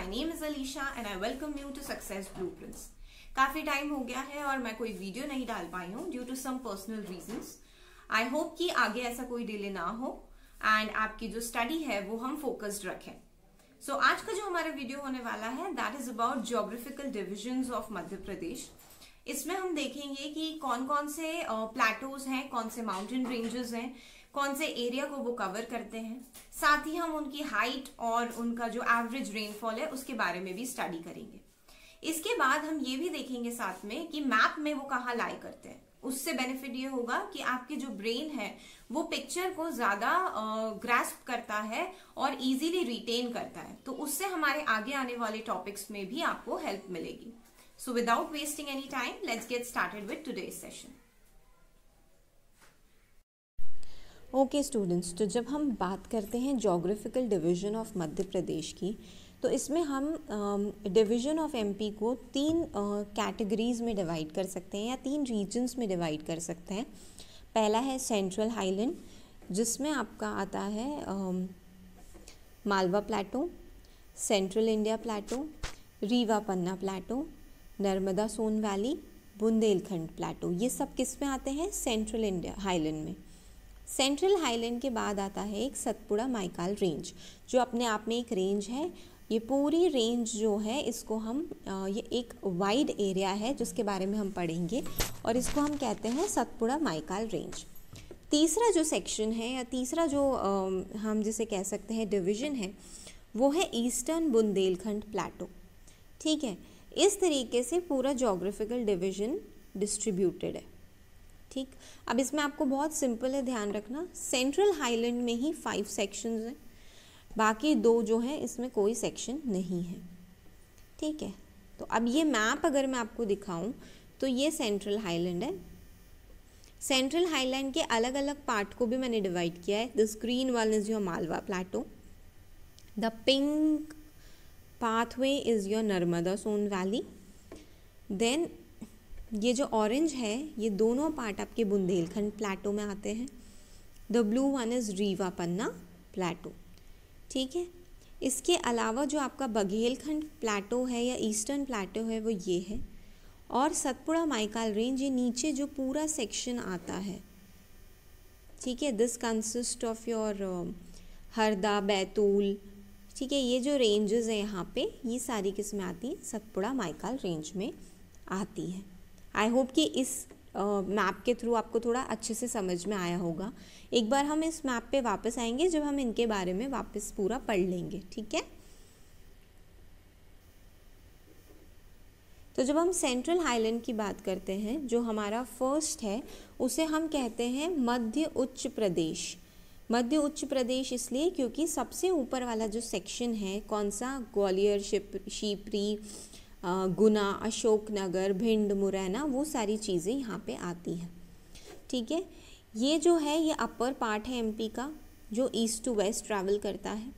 my name is Alisha and I welcome you to Success Blueprints. काफी time हो गया है और मैं कोई वीडियो नहीं डाल पाई हूँ due to some personal reasons. I hope कि आगे ऐसा कोई डिले ना हो एंड आपकी जो स्टडी है वो हम फोकस्ड रखें. सो आज का जो हमारा वीडियो होने वाला है that is about geographical divisions of Madhya Pradesh. इसमें हम देखेंगे कि कौन कौन से प्लेटोज हैं, कौन से माउंटेन रेंजेस हैं, कौन से एरिया को वो कवर करते हैं. साथ ही हम उनकी हाइट और उनका जो एवरेज रेनफॉल है उसके बारे में भी स्टडी करेंगे. इसके बाद हम ये भी देखेंगे साथ में कि मैप में वो कहाँ लाई करते हैं. उससे बेनिफिट ये होगा कि आपके जो ब्रेन है वो पिक्चर को ज्यादा ग्रास्प करता है और इजीली रिटेन करता है. तो उससे हमारे आगे आने वाले टॉपिक्स में भी आपको हेल्प मिलेगी. So without wasting any time let's get started with today's session. Okay students, तो जब हम बात करते हैं ज्योग्राफिकल डिवीज़न ऑफ मध्य प्रदेश की, तो इसमें हम डिवीज़न ऑफ एमपी को तीन कैटेगरीज में डिवाइड कर सकते हैं या तीन रीजन्स में डिवाइड कर सकते हैं. पहला है सेंट्रल हाईलैंड, जिसमें आपका आता है मालवा प्लेटो, सेंट्रल इंडिया प्लेटो, रीवा पन्ना प्लेटो, नर्मदा सोन वैली, बुंदेलखंड प्लेटो. ये सब किस में आते हैं? सेंट्रल इंडिया हाईलैंड में. सेंट्रल हाईलैंड के बाद आता है एक सतपुड़ा माइकाल रेंज, जो अपने आप में एक रेंज है. ये पूरी रेंज जो है इसको हम ये एक वाइड एरिया है जिसके बारे में हम पढ़ेंगे और इसको हम कहते हैं सतपुड़ा माइकाल रेंज. तीसरा जो सेक्शन है या तीसरा जो हम जिसे कह सकते हैं डिवीज़न है वो है ईस्टर्न बुंदेलखंड प्लेटो. ठीक है, इस तरीके से पूरा ज्योग्राफिकल डिवीज़न डिस्ट्रीब्यूटेड है. ठीक, अब इसमें आपको बहुत सिंपल है, ध्यान रखना. सेंट्रल हाईलैंड में ही 5 सेक्शंस हैं, बाकी 2 जो हैं इसमें कोई सेक्शन नहीं है. ठीक है, तो अब ये मैप अगर मैं आपको दिखाऊं तो ये सेंट्रल हाईलैंड है. सेंट्रल हाईलैंड के अलग अलग पार्ट को भी मैंने डिवाइड किया है. This green one is your Malwa plateau, the pink pathway is your Narmada Son valley, then ये जो ऑरेंज है ये दोनों पार्ट आपके बुंदेलखंड प्लेटो में आते हैं. The blue one is Rewa Panna plateau. ठीक है, इसके अलावा जो आपका बघेलखंड प्लेटो है या ईस्टर्न प्लेटो है वो ये है. और सतपुड़ा माइकाल रेंज, ये नीचे जो पूरा सेक्शन आता है. ठीक है, this consist of your Harda, Betul. ठीक है, ये जो रेंजेस हैं यहाँ पे ये सारी किस में आती हैं? सतपुड़ा माइकाल रेंज में आती है. आई होप कि इस मैप के थ्रू आपको थोड़ा अच्छे से समझ में आया होगा. एक बार हम इस मैप पे वापस आएंगे जब हम इनके बारे में वापस पूरा पढ़ लेंगे. ठीक है, तो जब हम सेंट्रल हाईलैंड की बात करते हैं, जो हमारा फर्स्ट है उसे हम कहते हैं मध्य उच्च प्रदेश. मध्य उच्च प्रदेश इसलिए क्योंकि सबसे ऊपर वाला जो सेक्शन है कौन सा? ग्वालियर, शिवपुरी, गुना, अशोकनगर, भिंड, मुरैना, वो सारी चीज़ें यहाँ पे आती हैं. ठीक है, ये जो है ये अपर पार्ट है एमपी का जो ईस्ट टू वेस्ट ट्रैवल करता है.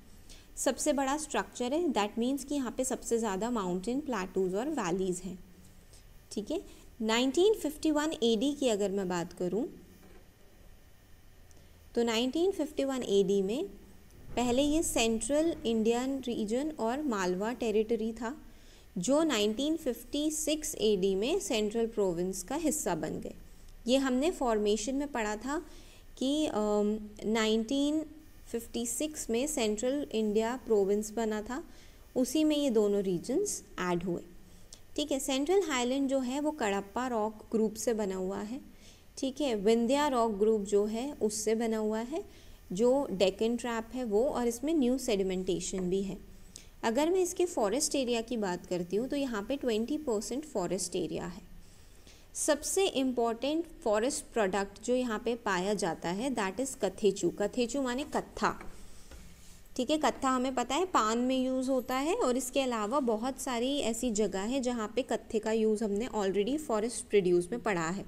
सबसे बड़ा स्ट्रक्चर है, दैट मीन्स कि यहाँ पे सबसे ज़्यादा माउंटेन प्लेटूज और वैलीज़ हैं. ठीक है, 1951 एडी की अगर मैं बात करूँ तो 1951 एडी में पहले ये सेंट्रल इंडियन रीजन और मालवा टेरिटरी था, जो 1956 एडी में सेंट्रल प्रोविंस का हिस्सा बन गए. ये हमने फॉर्मेशन में पढ़ा था कि 1956 में सेंट्रल इंडिया प्रोविंस बना था, उसी में ये दोनों रीजन्स ऐड हुए. ठीक है, सेंट्रल हाईलैंड जो है वो कडप्पा रॉक ग्रुप से बना हुआ है. ठीक है, विंध्या रॉक ग्रुप जो है उससे बना हुआ है, जो डेक्कन ट्रैप है वो, और इसमें न्यू सेडिमेंटेशन भी है. अगर मैं इसके फॉरेस्ट एरिया की बात करती हूँ तो यहाँ पे 20% फॉरेस्ट एरिया है. सबसे इम्पॉर्टेंट फॉरेस्ट प्रोडक्ट जो यहाँ पे पाया जाता है दैट इज़ कथेचू. कथेचू माने कत्था. ठीक है, कत्था हमें पता है पान में यूज़ होता है, और इसके अलावा बहुत सारी ऐसी जगह है जहाँ पे कत्थे का यूज़ हमने ऑलरेडी फॉरेस्ट प्रोड्यूस में पढ़ा है.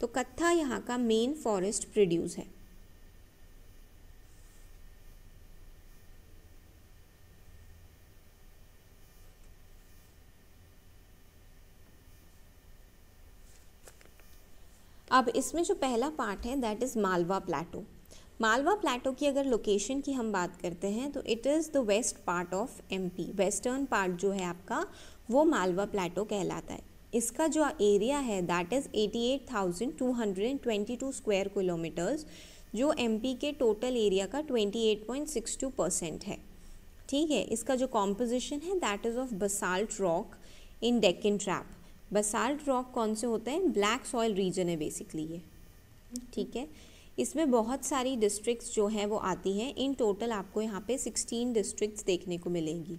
तो कत्था यहाँ का मेन फॉरेस्ट प्रोड्यूस है. अब इसमें जो पहला पार्ट है दैट इज़ मालवा प्लेटो. मालवा प्लेटो की अगर लोकेशन की हम बात करते हैं तो it is the west part of MP. Western part जो है आपका वो मालवा प्लेटो कहलाता है। इसका जो एरिया है दैट इज़ 88,222 स्क्वायर किलोमीटर्स, जो एमपी के टोटल एरिया का 28.62% है। ठीक है, इसका जो कॉम्पोजिशन है that is of basalt rock in Deccan trap. Basalt rock कौन से होते हैं? ब्लैक सॉइल रीजन है बेसिकली ये। ठीक है, इसमें बहुत सारी डिस्ट्रिक्ट्स जो हैं वो आती हैं। इन टोटल आपको यहाँ पे 16 डिस्ट्रिक्ट्स देखने को मिलेंगी।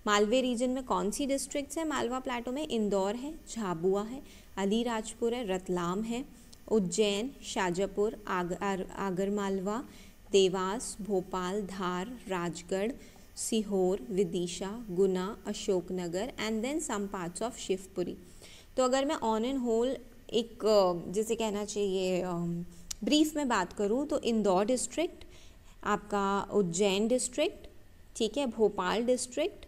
मालवे रीजन में कौन सी डिस्ट्रिक्ट्स हैं मालवा प्लेटो में? इंदौर है, झाबुआ है, अलीराजपुर है, रतलाम है, Ujjain, Shajapur, Agar Malwa, Dewas, Bhopal, Dhar, Rajgarh, Sehore, Vidisha, Guna, Ashoknagar and then some parts of Shivpuri. तो अगर मैं ऑन एंड होल एक जैसे कहना चाहिए ब्रीफ में बात करूँ तो इंदौर डिस्ट्रिक्ट, आपका उज्जैन डिस्ट्रिक्ट, ठीक है, भोपाल डिस्ट्रिक्ट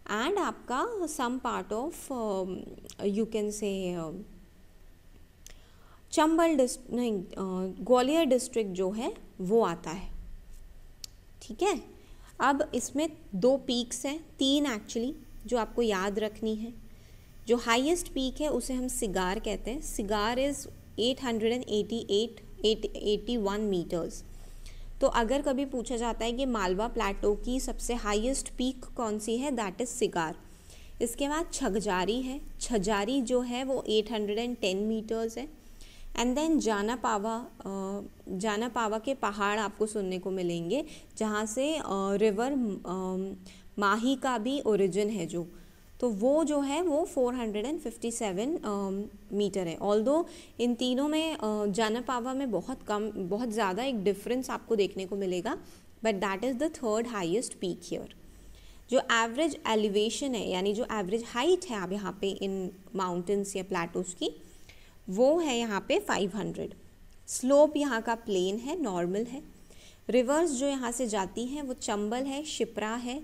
एंड आपका some part of you can say Chambal Gwalior district जो है वो आता है। ठीक है, अब इसमें 2 पीक्स हैं, 3 एक्चुअली, जो आपको याद रखनी है। जो हाईएस्ट पीक है उसे हम सिगार कहते हैं। सिगार इज़ 881 मीटर्स। तो अगर कभी पूछा जाता है कि मालवा प्लेटो की सबसे हाईएस्ट पीक कौन सी है, दैट इज़ सिगार। इसके बाद छगजारी है। छजारी जो है वो 810 मीटर्स है। एंड देन जानापावा के पहाड़ आपको सुनने को मिलेंगे, जहाँ से रिवर माही का भी ओरिजिन है जो, तो वो जो है वो 457 मीटर है। ऑल्दो इन तीनों में जानापावा में बहुत ज़्यादा एक डिफरेंस आपको देखने को मिलेगा, but that is the 3rd highest peak here. जो एवरेज एलिवेशन है यानी जो एवरेज हाइट है आप यहाँ पे इन माउंटेन्स या प्लेटोज की, वो है यहाँ पे 500। स्लोप यहाँ का प्लेन है, नॉर्मल है। रिवर्स जो यहाँ से जाती हैं वो चंबल है, शिप्रा है,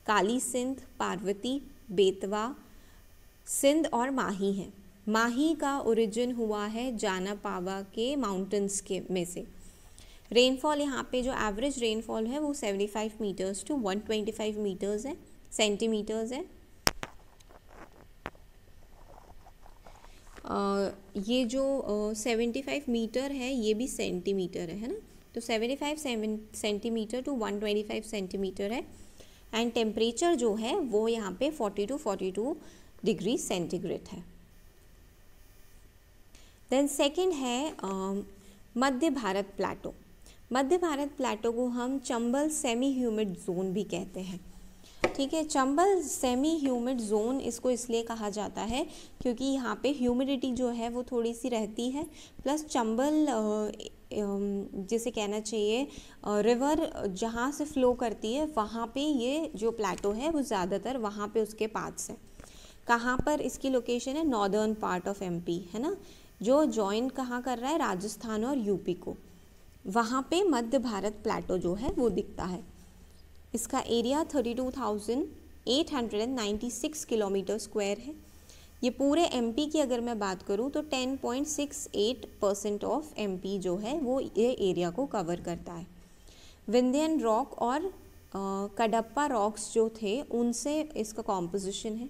काली सिंध, पार्वती, बेतवा, सिंध और माही है। माही का ओरिजिन हुआ है जानापावा के माउंटेन्स के में से। रेनफॉल यहाँ पे जो एवरेज रेनफॉल है वो 75 मीटर्स टू 125 मीटर्स है, सेंटीमीटर्स है। ये जो 75 मीटर है ये भी सेंटीमीटर है ना, तो 75 सेंटीमीटर टू 125 सेंटीमीटर है। एंड टेम्परेचर जो है वो यहाँ पे 40 to 42 डिग्री सेंटीग्रेड है। देन सेकंड है मध्य भारत प्लेटो। मध्य भारत प्लेटो को हम चंबल सेमी ह्यूमिड जोन भी कहते हैं। ठीक है, चंबल सेमी ह्यूमिड जोन इसको इसलिए कहा जाता है क्योंकि यहाँ पे ह्यूमिडिटी जो है वो थोड़ी सी रहती है, प्लस चंबल जिसे कहना चाहिए रिवर जहाँ से फ्लो करती है वहाँ पे ये जो प्लेटो है वो ज़्यादातर वहाँ पे उसके पाथ्स हैं। कहाँ पर इसकी लोकेशन है? नॉर्दर्न पार्ट ऑफ एमपी है ना, जो जॉइन कहाँ कर रहा है? राजस्थान और यूपी को। वहाँ पे मध्य भारत प्लेटो जो है वो दिखता है। इसका एरिया 32,896 किलोमीटर स्क्वायर है। ये पूरे एमपी की अगर मैं बात करूँ तो 10.68% ऑफ एमपी जो है वो ये एरिया को कवर करता है। विंध्यन रॉक और कडप्पा रॉक्स जो थे उनसे इसका कॉम्पोजिशन है।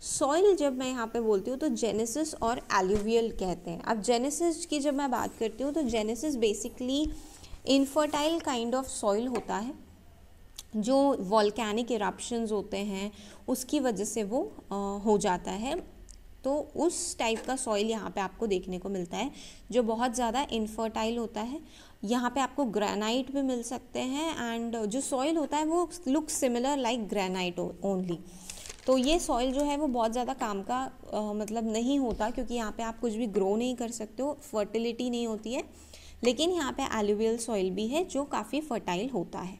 सॉइल जब मैं यहाँ पे बोलती हूँ तो जेनेसिस और एलुवियल कहते हैं। अब जेनेसिस की जब मैं बात करती हूँ तो genesis basically infertile kind of soil होता है, जो वॉल्केनिक इरप्शंस होते हैं उसकी वजह से वो हो जाता है। तो उस टाइप का सॉइल यहाँ पे आपको देखने को मिलता है जो बहुत ज़्यादा इनफर्टाइल होता है। यहाँ पे आपको ग्रेनाइट भी मिल सकते हैं एंड जो सॉइल होता है वो look similar like granite only. तो ये सॉइल जो है वो बहुत ज़्यादा काम का मतलब नहीं होता, क्योंकि यहाँ पे आप कुछ भी ग्रो नहीं कर सकते हो, फर्टिलिटी नहीं होती है। लेकिन यहाँ पे एलुवियल सॉइल भी है जो काफ़ी फर्टाइल होता है।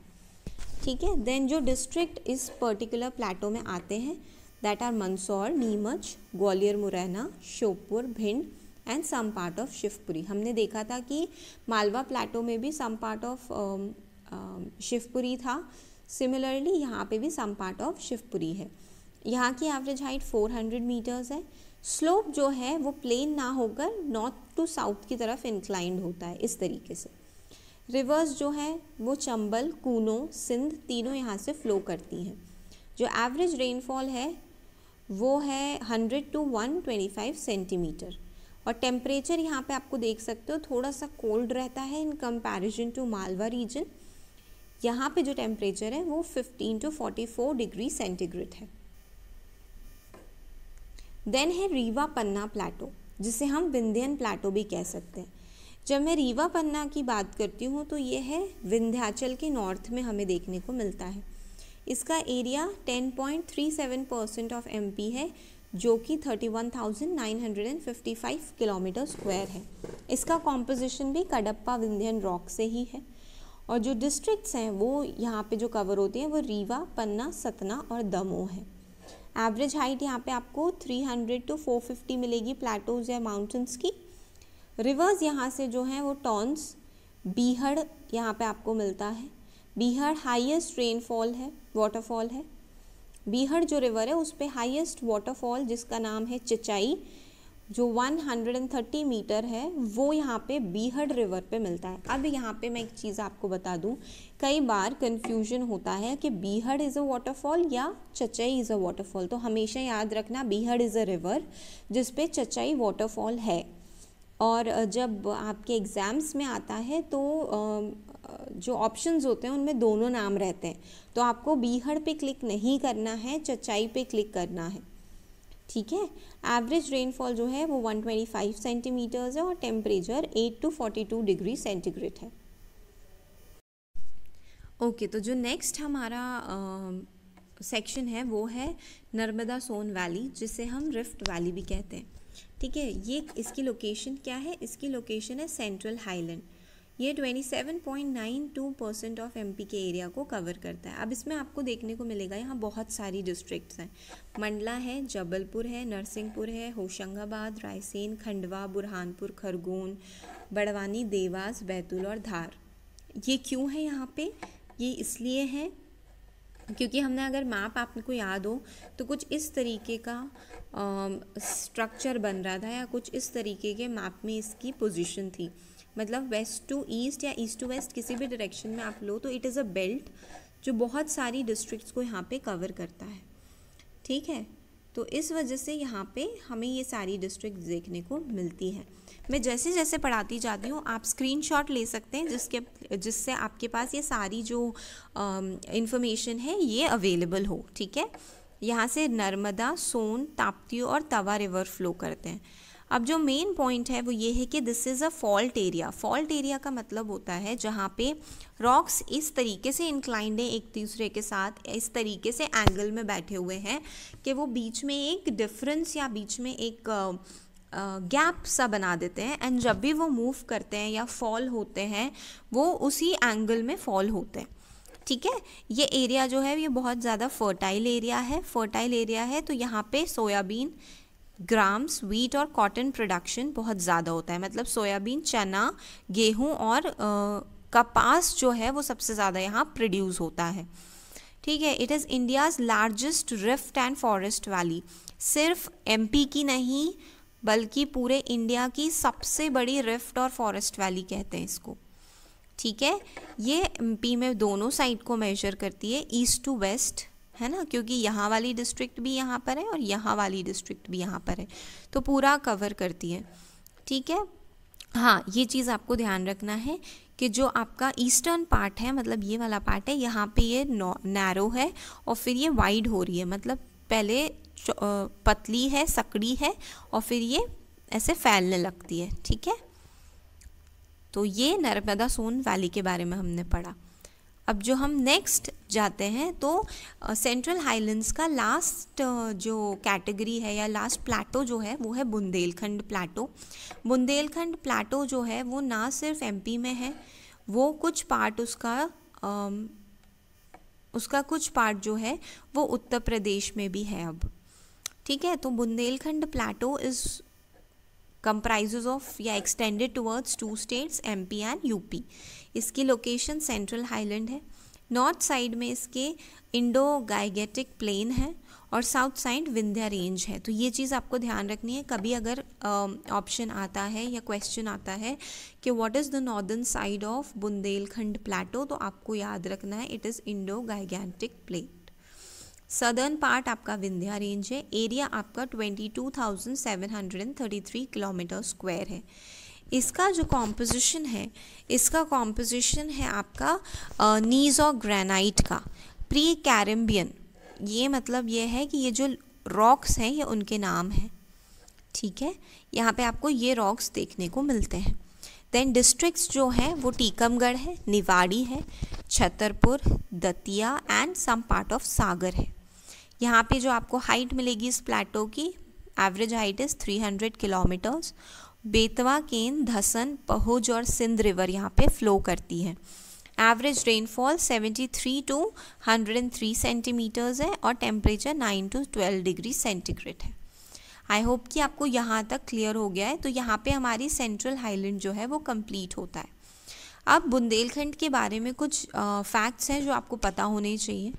ठीक है, देन जो डिस्ट्रिक्ट इस पर्टिकुलर प्लेटो में आते हैं that are Mandsaur, Neemuch, Gwalior, Morena, Sheopur, Bhind and some part of Shivpuri. हमने देखा था कि मालवा प्लेटो में भी सम पार्ट ऑफ शिवपुरी था, सिमिलरली यहाँ पे भी सम पार्ट ऑफ शिवपुरी है। यहाँ की एवरेज हाइट 400 मीटर्स है। स्लोप जो है वो प्लेन ना होकर नॉर्थ टू साउथ की तरफ इंक्लाइंड होता है इस तरीके से। रिवर्स जो है वो चंबल, कूनो, सिंध तीनों यहाँ से फ्लो करती हैं। जो एवरेज रेनफॉल है वो है 100 to 125 सेंटीमीटर। और टेम्परेचर यहाँ पे आपको देख सकते हो थोड़ा सा कोल्ड रहता है in comparison to Malwa region. यहाँ पे जो टेम्परेचर है वो 15 to 44 डिग्री सेंटीग्रेड है। देन है रीवा पन्ना प्लेटो, जिसे हम विंध्यन प्लेटो भी कह सकते हैं। जब मैं रीवा पन्ना की बात करती हूँ तो ये है विंध्याचल के नॉर्थ में हमें देखने को मिलता है। इसका एरिया 10.37% ऑफ एमपी है, जो कि 31,955 किलोमीटर स्क्वायर है। इसका कॉम्पोजिशन भी कडप्पा विंध्यन रॉक से ही है। और जो डिस्ट्रिक्ट्स हैं वो यहाँ पे जो कवर होती हैं वो रीवा, पन्ना, सतना और दमोह है। एवरेज हाइट यहाँ पे आपको 300 to 450 मिलेगी प्लेटोज या माउंटेन्स की। रिवर्स यहाँ से जो हैं वो टॉन्स, बीहड़ यहाँ पे आपको मिलता है। बीहड़ हाईएस्ट रेनफॉल है, वाटरफॉल है। बीहड़ जो रिवर है उस पे हाईएस्ट वाटरफॉल जिसका नाम है चचाई, जो 130 मीटर है, वो यहाँ पे बीहड़ रिवर पे मिलता है। अब यहाँ पे मैं एक चीज़ आपको बता दूँ, कई बार कन्फ्यूजन होता है कि बीहड़ इज़ अ वाटरफॉल या चचाई इज़ अ वाटरफॉल। तो हमेशा याद रखना बीहड़ इज़ अ रिवर जिस पे चचाई वाटरफॉल है। और जब आपके एग्ज़ाम्स में आता है तो जो ऑप्शंस होते हैं उनमें दोनों नाम रहते हैं, तो आपको बीहड़ पे क्लिक नहीं करना है, चचाई पे क्लिक करना है, ठीक है। एवरेज रेनफॉल जो है वो 125 सेंटीमीटर्स है और टेम्परेचर 8 to 42 डिग्री सेंटीग्रेड है। ओके, तो जो नेक्स्ट हमारा सेक्शन है वो है नर्मदा सोन वैली, जिसे हम रिफ्ट वैली भी कहते हैं, ठीक है। ये इसकी लोकेशन क्या है? इसकी लोकेशन है सेंट्रल हाईलैंड। ये 27.92% ऑफ एमपी के एरिया को कवर करता है। अब इसमें आपको देखने को मिलेगा यहाँ बहुत सारी डिस्ट्रिक्ट्स हैं। मंडला है, जबलपुर है, नरसिंहपुर है, होशंगाबाद, रायसेन, खंडवा, बुरहानपुर, खरगोन, बड़वानी, देवास, बैतूल और धार। ये क्यों है यहाँ पे? ये इसलिए है क्योंकि हमने अगर मैप आपको याद हो तो कुछ इस तरीके का स्ट्रक्चर बन रहा था या कुछ इस तरीके के मैप में इसकी पोजीशन थी। मतलब वेस्ट टू ईस्ट या ईस्ट टू वेस्ट किसी भी डायरेक्शन में आप लो तो इट इज़ अ बेल्ट जो बहुत सारी डिस्ट्रिक्ट्स को यहाँ पे कवर करता है, ठीक है। तो इस वजह से यहाँ पे हमें ये सारी डिस्ट्रिक्ट देखने को मिलती हैं। मैं जैसे जैसे पढ़ाती जाती हूँ आप स्क्रीनशॉट ले सकते हैं जिससे आपके पास ये सारी जो इन्फॉर्मेशन है ये अवेलेबल हो, ठीक है। यहाँ से नर्मदा, सोन, ताप्ती और तवा रिवर फ्लो करते हैं। अब जो मेन पॉइंट है वो ये है कि this is a fault area. Fault area का मतलब होता है जहाँ पे रॉक्स इस तरीके से इंक्लाइंड है एक दूसरे के साथ, इस तरीके से एंगल में बैठे हुए हैं कि वो बीच में एक डिफरेंस या बीच में एक गैप सा बना देते हैं। एंड जब भी वो मूव करते हैं या फॉल होते हैं वो उसी एंगल में फॉल होते हैं, ठीक है। ये एरिया जो है ये बहुत ज़्यादा फर्टाइल एरिया है। फर्टाइल एरिया है तो यहाँ पे सोयाबीन, ग्राम्स, वीट और कॉटन प्रोडक्शन बहुत ज़्यादा होता है। मतलब सोयाबीन, चना, गेहूं और कपास जो है वो सबसे ज़्यादा यहाँ प्रोड्यूस होता है, ठीक है। It is India's largest rift and forest valley. सिर्फ एमपी की नहीं बल्कि पूरे इंडिया की सबसे बड़ी रिफ्ट और फॉरेस्ट वैली कहते हैं इसको, ठीक है। ये एमपी में दोनों साइड को मेजर करती है, ईस्ट टू वेस्ट, है ना, क्योंकि यहाँ वाली डिस्ट्रिक्ट भी यहाँ पर है और यहाँ वाली डिस्ट्रिक्ट भी यहाँ पर है, तो पूरा कवर करती है, ठीक है। हाँ, ये चीज़ आपको ध्यान रखना है कि जो आपका ईस्टर्न पार्ट है, मतलब ये वाला पार्ट है, यहाँ पे ये नैरो है और फिर ये वाइड हो रही है। मतलब पहले पतली है, सकड़ी है और फिर ये ऐसे फैलने लगती है, ठीक है। तो ये नर्मदा सोन वैली के बारे में हमने पढ़ा। अब जो हम नेक्स्ट जाते हैं तो सेंट्रल हाईलैंड्स का लास्ट जो कैटेगरी है या लास्ट प्लेटो जो है वो है बुंदेलखंड प्लेटो। बुंदेलखंड प्लेटो जो है वो ना सिर्फ एमपी में है, वो कुछ पार्ट उसका कुछ पार्ट जो है वो उत्तर प्रदेश में भी है अब, ठीक है। तो बुंदेलखंड प्लेटो इज़ comprises of या extended towards 2 states MP and UP। इसकी लोकेशन सेंट्रल हाईलैंड है। नॉर्थ साइड में इसके इंडो गाइगेटिक प्लेन है और साउथ साइड विंध्या रेंज है। तो ये चीज़ आपको ध्यान रखनी है। कभी अगर ऑप्शन आता है या क्वेश्चन आता है कि what is the northern side of Bundelkhand plateau, तो आपको याद रखना है it is Indo Gangetic plate. Southern part आपका विंध्या रेंज है। एरिया आपका 22,733 किलोमीटर स्क्वायर है। इसका जो कॉम्पोजिशन है, इसका कॉम्पोजिशन है आपका नीज और ग्रेनाइट का, प्री कैरिबियन। ये मतलब ये है कि ये जो रॉक्स हैं ये उनके नाम हैं, ठीक है। यहाँ पे आपको ये रॉक्स देखने को मिलते हैं। देन डिस्ट्रिक्ट्स जो हैं वो टीकमगढ़ है, निवाड़ी है, Chhatarpur, Datia and some part of Sagar है। यहाँ पे जो आपको हाइट मिलेगी इस प्लेटो की, average height is 300 kilometres. Betwa, Ken, Dhasan, Pahuj और सिंध रिवर यहाँ पे फ्लो करती है। एवरेज रेनफॉल 73 to 103 सेंटीमीटर्स है और टेम्परेचर 9 to 12 डिग्री सेंटीग्रेड है। आई होप कि आपको यहाँ तक क्लियर हो गया है। तो यहाँ पे हमारी सेंट्रल हाईलैंड जो है वो कंप्लीट होता है। अब बुंदेलखंड के बारे में कुछ फैक्ट्स हैं जो आपको पता होने चाहिए।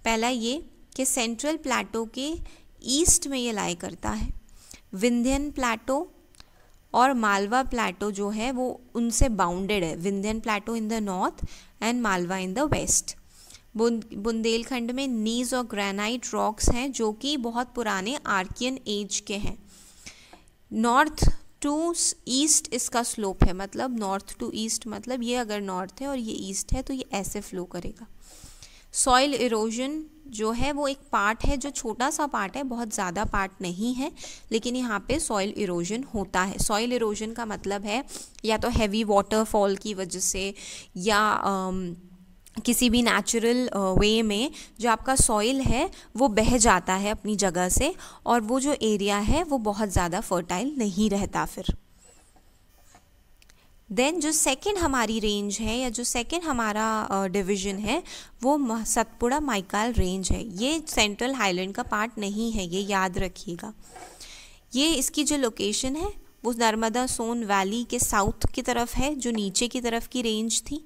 पहला ये कि सेंट्रल प्लेटो के ईस्ट में ये लाई करता है। विंध्यन प्लेटो और मालवा प्लेटो जो है वो उनसे बाउंडेड है। Vindhyan plateau in the north and Malwa in the west. Bundelkhand में नीज और ग्रेनाइट रॉक्स हैं जो कि बहुत पुराने आर्कियन एज के हैं। नॉर्थ टू ईस्ट इसका स्लोप है, मतलब नॉर्थ टू ईस्ट, मतलब ये अगर नॉर्थ है और ये ईस्ट है तो ये ऐसे फ्लो करेगा। सॉइल इरोजन जो है वो एक पार्ट है, जो छोटा सा पार्ट है, बहुत ज़्यादा पार्ट नहीं है, लेकिन यहाँ पे सॉइल इरोजन होता है। सॉइल इरोजन का मतलब है या तो हैवी वाटरफॉल की वजह से या किसी भी नेचुरल वे में जो आपका सॉइल है वो बह जाता है अपनी जगह से, और वो जो एरिया है वो बहुत ज़्यादा फर्टाइल नहीं रहता फिर। देन जो सेकंड हमारी रेंज है या जो सेकंड हमारा डिवीज़न है वो सतपुड़ा माइकाल रेंज है। ये सेंट्रल हाईलैंड का पार्ट नहीं है, ये याद रखिएगा। ये इसकी जो लोकेशन है वो नर्मदा सोन वैली के साउथ की तरफ है, जो नीचे की तरफ की रेंज थी,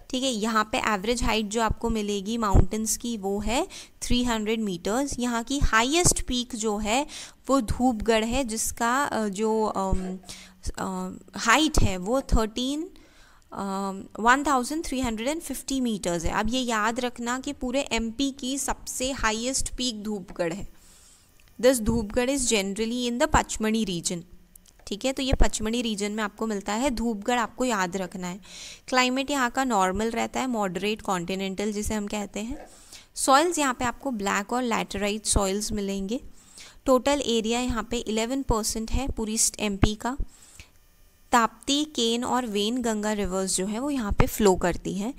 ठीक है। यहाँ पे एवरेज हाइट जो आपको मिलेगी माउंटेन्स की वो है 300 मीटर्स। यहाँ की हाईएस्ट पीक जो है वो धूपगढ़ है, जिसका जो हाइट है वो 1350 मीटर्स है। अब ये याद रखना कि पूरे एमपी की सबसे हाईएस्ट पीक धूपगढ़ है। This Dhupgarh is generally in the Pachmarhi region, ठीक है। तो ये पचमढ़ी रीजन में आपको मिलता है। धूपगढ़ आपको याद रखना है। क्लाइमेट यहाँ का नॉर्मल रहता है, मॉडरेट कॉन्टिनेंटल जिसे हम कहते हैं। सॉइल्स यहाँ पे आपको ब्लैक और लैटेराइट सॉइल्स मिलेंगे। टोटल एरिया यहाँ पे 11% है पूरी एमपी का। ताप्ती, केन और वेन गंगा रिवर्स जो है वो यहाँ पे फ्लो करती हैं।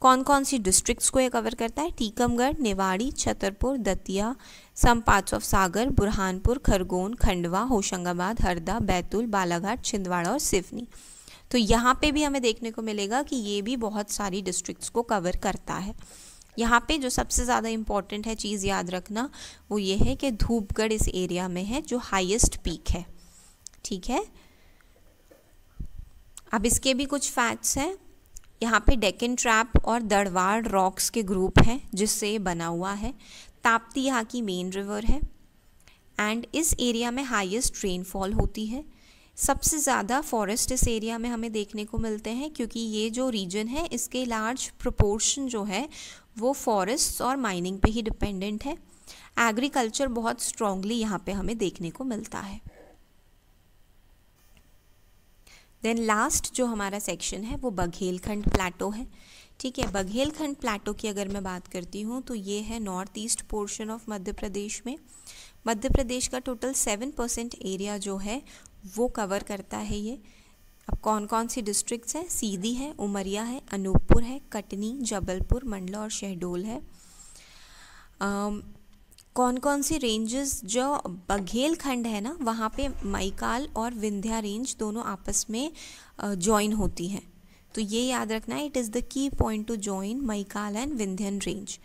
कौन कौन सी डिस्ट्रिक्ट्स को ये कवर करता है? Tikamgarh, Niwari, Chhatarpur, Datia, some parts of Sagar, Burhanpur, Khargone, Khandwa, Hoshangabad, Harda, Betul, Balaghat, Chhindwara और सिवनी। तो यहाँ पे भी हमें देखने को मिलेगा कि ये भी बहुत सारी डिस्ट्रिक्ट्स को कवर करता है। यहाँ पे जो सबसे ज़्यादा इम्पॉर्टेंट है चीज़ याद रखना वो ये है कि धूपगढ़ इस एरिया में है जो हाईएस्ट पीक है, ठीक है। अब इसके भी कुछ फैक्ट्स हैं। यहाँ पे डेक्कन ट्रैप और दड़वाड़ रॉक्स के ग्रुप हैं जिससे ये बना हुआ है। ताप्ती यहाँ की मेन रिवर है एंड इस एरिया में हाईएस्ट रेनफॉल होती है। सबसे ज़्यादा फॉरेस्ट इस एरिया में हमें देखने को मिलते हैं क्योंकि ये जो रीजन है इसके लार्ज प्रोपोर्शन जो है वो फॉरेस्ट और माइनिंग पे ही डिपेंडेंट है। एग्रीकल्चर बहुत स्ट्रांगली यहाँ पे हमें देखने को मिलता है। देन लास्ट जो हमारा सेक्शन है वो बघेलखंड प्लेटो है, ठीक है। बघेलखंड प्लेटो की अगर मैं बात करती हूँ तो ये है north east portion of Madhya प्रदेश में। मध्य प्रदेश का टोटल 7% एरिया जो है वो कवर करता है ये। अब कौन कौन सी डिस्ट्रिक्ट्स हैं? सीधी है, उमरिया है, अनूपपुर है, कटनी, जबलपुर, मंडला और शहडोल है। कौन कौन सी रेंजेस? जो बघेलखंड है ना वहाँ पे माइकाल और विंध्या रेंज दोनों आपस में जॉइन होती हैं, तो ये याद रखना है। It is the key point to join Maikal and Vindhyan range.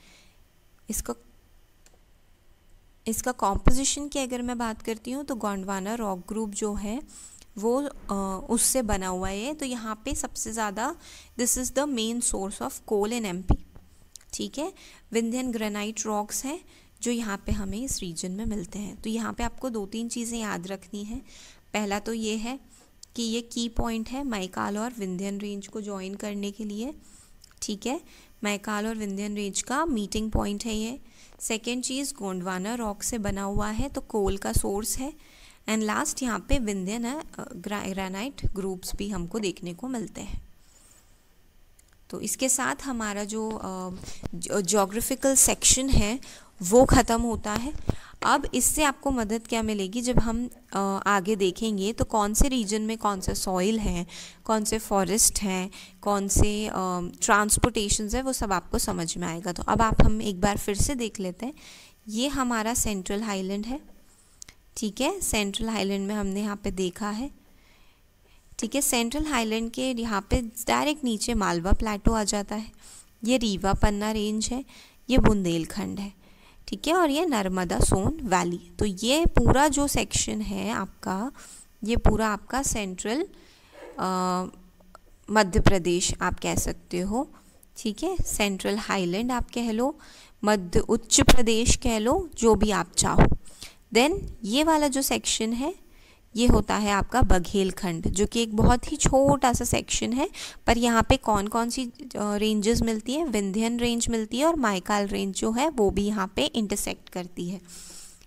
इसका कॉम्पोजिशन की अगर मैं बात करती हूँ तो गोंडवाना रॉक ग्रुप जो है वो उससे बना हुआ है। तो यहाँ पे सबसे ज़्यादा this is the main source of coal in MP, ठीक है। विंध्यन ग्रेनाइट रॉक्स हैं जो यहाँ पे हमें इस रीजन में मिलते हैं। तो यहाँ पे आपको 2-3 चीज़ें याद रखनी है। पहला तो ये है कि ये की पॉइंट है मैकाल और विंध्यन रेंज को ज्वाइन करने के लिए, ठीक है। मैकाल और विंध्यन रेंज का मीटिंग पॉइंट है ये। सेकेंड चीज़, गोंडवाना रॉक से बना हुआ है, तो कोल का सोर्स है। एंड लास्ट यहाँ पे विंध्यन ग्रेनाइट ग्रुप्स भी हमको देखने को मिलते हैं। तो इसके साथ हमारा जो ज्योग्राफिकल सेक्शन है वो ख़त्म होता है। अब इससे आपको मदद क्या मिलेगी, जब हम आगे देखेंगे तो कौन से रीजन में कौन सा सॉइल है, कौन से फॉरेस्ट हैं, कौन से ट्रांसपोर्टेशंस है, वो सब आपको समझ में आएगा। तो अब हम एक बार फिर से देख लेते हैं। ये हमारा सेंट्रल हाईलैंड है, ठीक है। सेंट्रल हाईलैंड में हमने यहाँ पे देखा है, ठीक है। सेंट्रल हाईलैंड के यहाँ पे डायरेक्ट नीचे मालवा प्लेटो आ जाता है। ये रीवा पन्ना रेंज है, ये बुंदेलखंड है, ठीक है। और ये नर्मदा सोन वैली। तो ये पूरा जो सेक्शन है आपका, ये पूरा आपका सेंट्रल मध्य प्रदेश आप कह सकते हो, ठीक है। सेंट्रल हाईलैंड आप कह लो, मध्य उच्च प्रदेश कह लो, जो भी आप चाहो। देन ये वाला जो सेक्शन है ये होता है आपका बघेलखंड, जो कि एक बहुत ही छोटा सा सेक्शन है, पर यहाँ पे कौन कौन सी रेंजेस मिलती है, विंध्यन रेंज मिलती है और मैकाल रेंज जो है वो भी यहाँ पे इंटरसेक्ट करती है।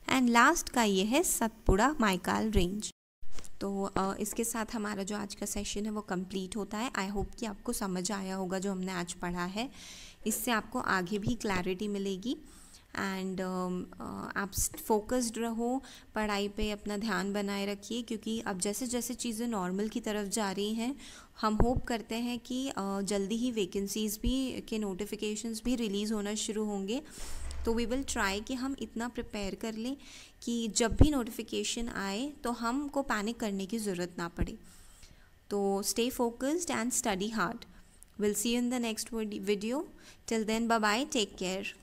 एंड लास्ट का ये है सतपुड़ा मैकाल रेंज। तो इसके साथ हमारा जो आज का सेशन है वो कंप्लीट होता है। आई होप कि आपको समझ आया होगा जो हमने आज पढ़ा है, इससे आपको आगे भी क्लैरिटी मिलेगी। एंड आप फोकस्ड रहो, पढ़ाई पे अपना ध्यान बनाए रखिए, क्योंकि अब जैसे जैसे चीज़ें नॉर्मल की तरफ जा रही हैं, हम होप करते हैं कि जल्दी ही वैकेंसीज़ भी के नोटिफिकेशंस भी रिलीज़ होना शुरू होंगे। तो वी विल ट्राई कि हम इतना प्रिपेयर कर लें कि जब भी नोटिफिकेशन आए तो हमको पैनिक करने की ज़रूरत ना पड़े। तो stay focused and study hard. Will see you in the next video. Till then, bye bye, take care.